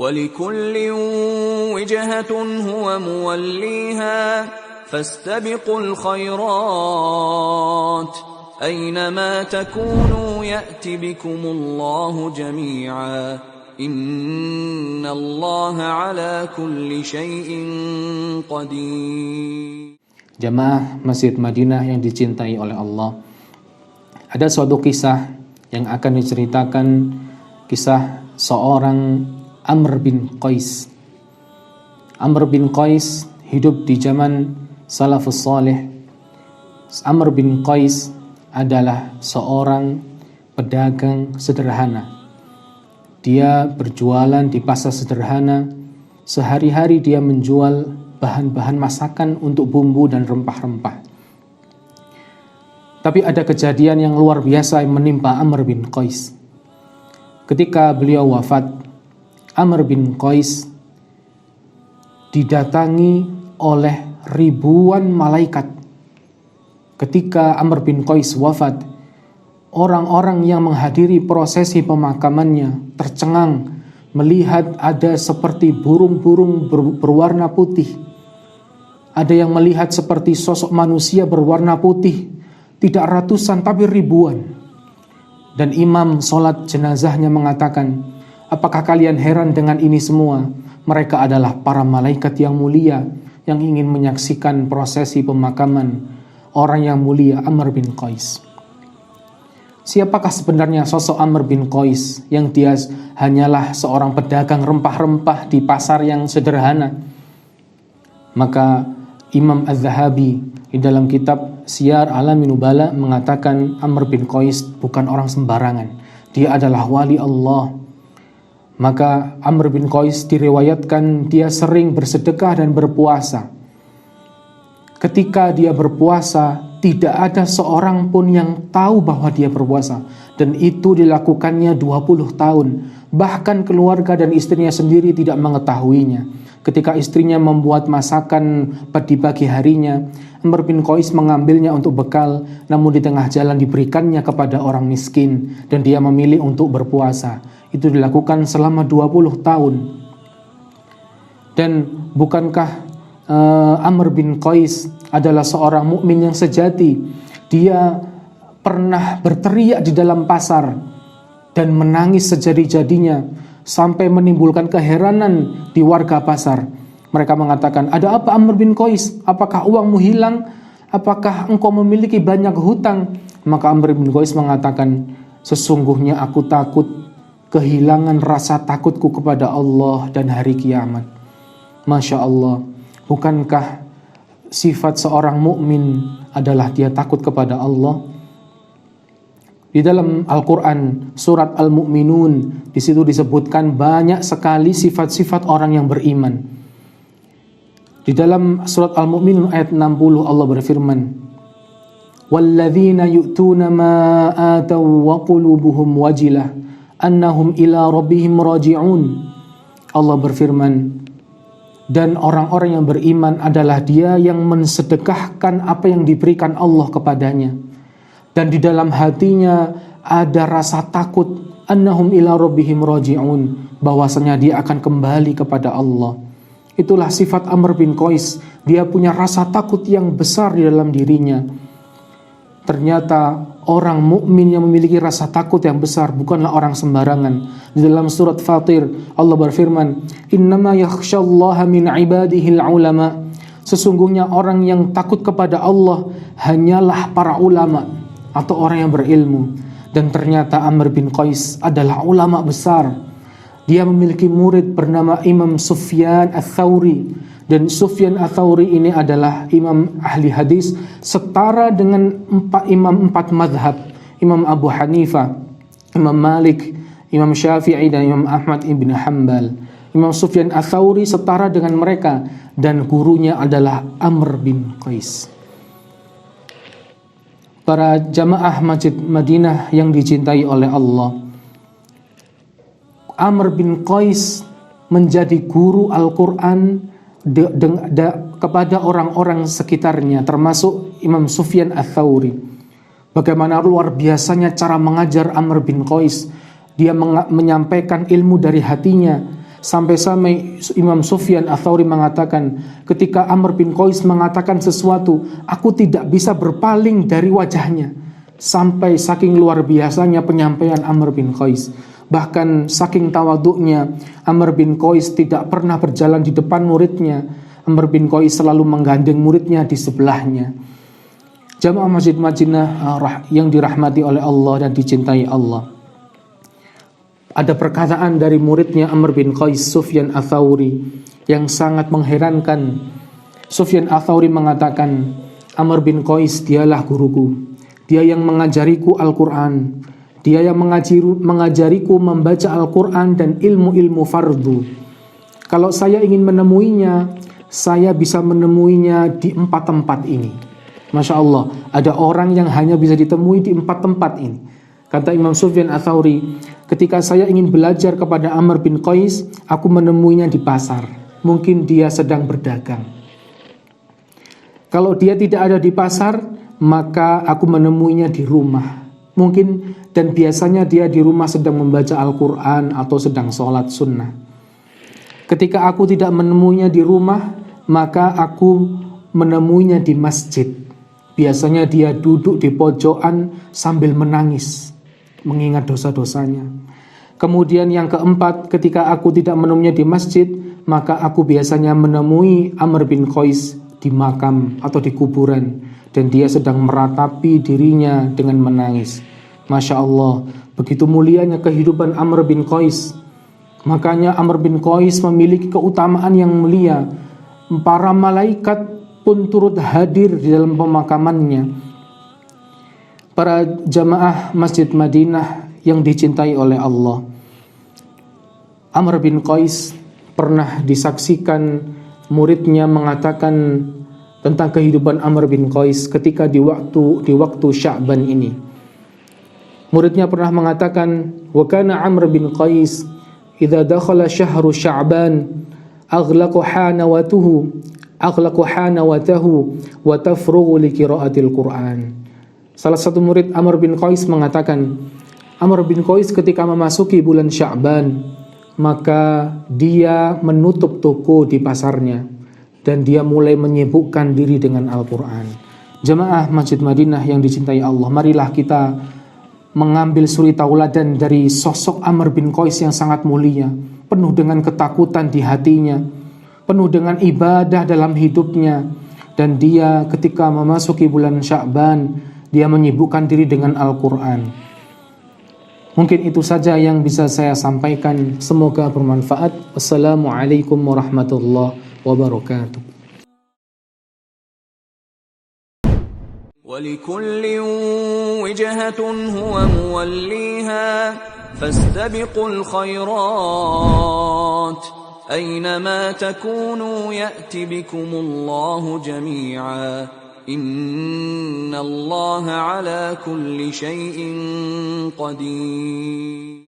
وَلِكُلٍّ وِجْهَةٌ هُوَ مُوَلِّيهَا فَاسْتَبِقُوا الْخَيْرَاتِ أَيْنَمَا تَكُونُوا يَأْتِ بِكُمُ اللَّهُ جَمِيعًا إِنَّ اللَّهَ عَلَى كُلِّ شَيْءٍ قَدِيرٌ. Jamaah Masjid Madinah yang dicintai oleh Allah, ada suatu kisah yang akan diceritakan, kisah seorang Amr bin Qais. Amr bin Qais hidup di zaman salafus salih. Amr bin Qais adalah seorang pedagang sederhana. Dia berjualan di pasar sederhana. Sehari-hari dia menjual bahan-bahan masakan untuk bumbu dan rempah-rempah. Tapi ada kejadian yang luar biasa yang menimpa Amr bin Qais. Ketika beliau wafat, Amr bin Qais didatangi oleh ribuan malaikat. Ketika Amr bin Qais wafat, orang-orang yang menghadiri prosesi pemakamannya tercengang melihat ada seperti burung-burung berwarna putih. Ada yang melihat seperti sosok manusia berwarna putih, tidak ratusan tapi ribuan. Dan imam sholat jenazahnya mengatakan, apakah kalian heran dengan ini semua? Mereka adalah para malaikat yang mulia yang ingin menyaksikan prosesi pemakaman orang yang mulia Amr bin Qais. Siapakah sebenarnya sosok Amr bin Qais yang dia hanyalah seorang pedagang rempah-rempah di pasar yang sederhana? Maka Imam Az-Zahabi di dalam kitab Siyar A'lamin Nubala mengatakan Amr bin Qais bukan orang sembarangan. Dia adalah wali Allah. Maka Amr bin Qais diriwayatkan dia sering bersedekah dan berpuasa. Ketika dia berpuasa, tidak ada seorang pun yang tahu bahwa dia berpuasa. Dan itu dilakukannya 20 tahun. Bahkan keluarga dan istrinya sendiri tidak mengetahuinya. Ketika istrinya membuat masakan di pagi harinya, Amr bin Qais mengambilnya untuk bekal, namun di tengah jalan diberikannya kepada orang miskin dan dia memilih untuk berpuasa. Itu dilakukan selama 20 tahun. Dan bukankah Amr bin Qais adalah seorang mukmin yang sejati? Dia pernah berteriak di dalam pasar dan menangis sejadi-jadinya sampai menimbulkan keheranan di warga pasar. Mereka mengatakan, ada apa Amr bin Qais? Apakah uangmu hilang? Apakah engkau memiliki banyak hutang? Maka Amr bin Qais mengatakan, sesungguhnya aku takut kehilangan rasa takutku kepada Allah dan hari kiamat. Masya Allah, bukankah sifat seorang mukmin adalah dia takut kepada Allah? Di dalam Al-Quran surat Al-Mu'minun, di situ disebutkan banyak sekali sifat-sifat orang yang beriman. Di dalam surat Al-Mu'minun ayat 60 Allah berfirman, "Walladzina yu'tuna ma ataw wa qulubuhum wajilah annahum ila rabbihim raji'un." Allah berfirman, dan orang-orang yang beriman adalah dia yang mensedekahkan apa yang diberikan Allah kepadanya. Dan di dalam hatinya ada rasa takut, annahum ila rabbihim raji'un, bahwasanya dia akan kembali kepada Allah. Itulah sifat Amr bin Qais. Dia punya rasa takut yang besar di dalam dirinya. Ternyata orang mukmin yang memiliki rasa takut yang besar bukanlah orang sembarangan. Di dalam surat Fatir Allah berfirman, innama yakhsyallaha min ibadihil ulama. Sesungguhnya orang yang takut kepada Allah hanyalah para ulama atau orang yang berilmu. Dan ternyata Amr bin Qais adalah ulama besar. Dia memiliki murid bernama Imam Sufyan Ats-Tsauri. Dan Sufyan Ats-Tsauri ini adalah imam ahli hadis setara dengan imam empat madhab. Imam Abu Hanifah, Imam Malik, Imam Syafi'i dan Imam Ahmad ibn Hanbal. Imam Sufyan Ats-Tsauri setara dengan mereka. Dan gurunya adalah Amr bin Qais. Para jamaah Masjid Madinah yang dicintai oleh Allah, Amr bin Qais menjadi guru Al-Quran kepada orang-orang sekitarnya, termasuk Imam Sufyan Ats-Tsauri. Bagaimana luar biasanya cara mengajar Amr bin Qais. Dia menyampaikan ilmu dari hatinya. Sampai-sampai Imam Sufyan Ats-Tsauri mengatakan, ketika Amr bin Qais mengatakan sesuatu, aku tidak bisa berpaling dari wajahnya. Sampai saking luar biasanya penyampaian Amr bin Qais. Bahkan saking tawaduknya, Amr bin Qais tidak pernah berjalan di depan muridnya. Amr bin Qais selalu menggandeng muridnya di sebelahnya. Jamaah Masjid Madinah yang dirahmati oleh Allah dan dicintai Allah. Ada perkataan dari muridnya Amr bin Qais, Sufyan Ats-Tsauri, yang sangat mengherankan. Sufyan Ats-Tsauri mengatakan, Amr bin Qais dialah guruku. Dia yang mengajariku Al-Quran. Dia yang mengajariku membaca Al-Quran dan ilmu-ilmu fardu. Kalau saya ingin menemuinya, saya bisa menemuinya di 4 tempat ini. Masya Allah, ada orang yang hanya bisa ditemui di 4 tempat ini. Kata Imam Sufyan Ats-Tsauri, ketika saya ingin belajar kepada Amr bin Qais, aku menemuinya di pasar. Mungkin dia sedang berdagang. Kalau dia tidak ada di pasar, maka aku menemuinya di rumah. Mungkin dan biasanya dia di rumah sedang membaca Al-Quran atau sedang sholat sunnah. Ketika aku tidak menemuinya di rumah, maka aku menemuinya di masjid. Biasanya dia duduk di pojokan sambil menangis, mengingat dosa-dosanya. Kemudian yang keempat, ketika aku tidak menemuinya di masjid, maka aku biasanya menemui Amr bin Qais di makam atau di kuburan, dan dia sedang meratapi dirinya dengan menangis. Masya Allah, begitu mulianya kehidupan Amr bin Qais. Makanya Amr bin Qais memiliki keutamaan yang mulia. Para malaikat pun turut hadir di dalam pemakamannya. Para jamaah Masjid Madinah yang dicintai oleh Allah, Amr bin Qais pernah disaksikan muridnya mengatakan tentang kehidupan Amr bin Qais ketika di waktu Sya'ban ini. Muridnya pernah mengatakan, wa kana Amr bin Qais idza dakhala syahru Sya'ban aghlaqu hanawatahu wa tafrughu li qiraatil Qur'an. Salah satu murid Amr bin Qais mengatakan, Amr bin Qais ketika memasuki bulan Sya'ban, maka dia menutup toko di pasarnya dan dia mulai menyibukkan diri dengan Al-Quran. Jamaah Masjid Madinah yang dicintai Allah, marilah kita mengambil suri tauladan dari sosok Amr bin Qais yang sangat mulia, penuh dengan ketakutan di hatinya, penuh dengan ibadah dalam hidupnya, dan dia ketika memasuki bulan Sya'ban, dia menyibukkan diri dengan Al-Quran. Mungkin itu saja yang bisa saya sampaikan. Semoga bermanfaat. Wassalamualaikum warahmatullahi wabarakatuh. ولكل وجهة هو موليها فاستبقوا الخيرات أينما تكونوا يأت بكم الله جميعا إن الله على كل شيء قدير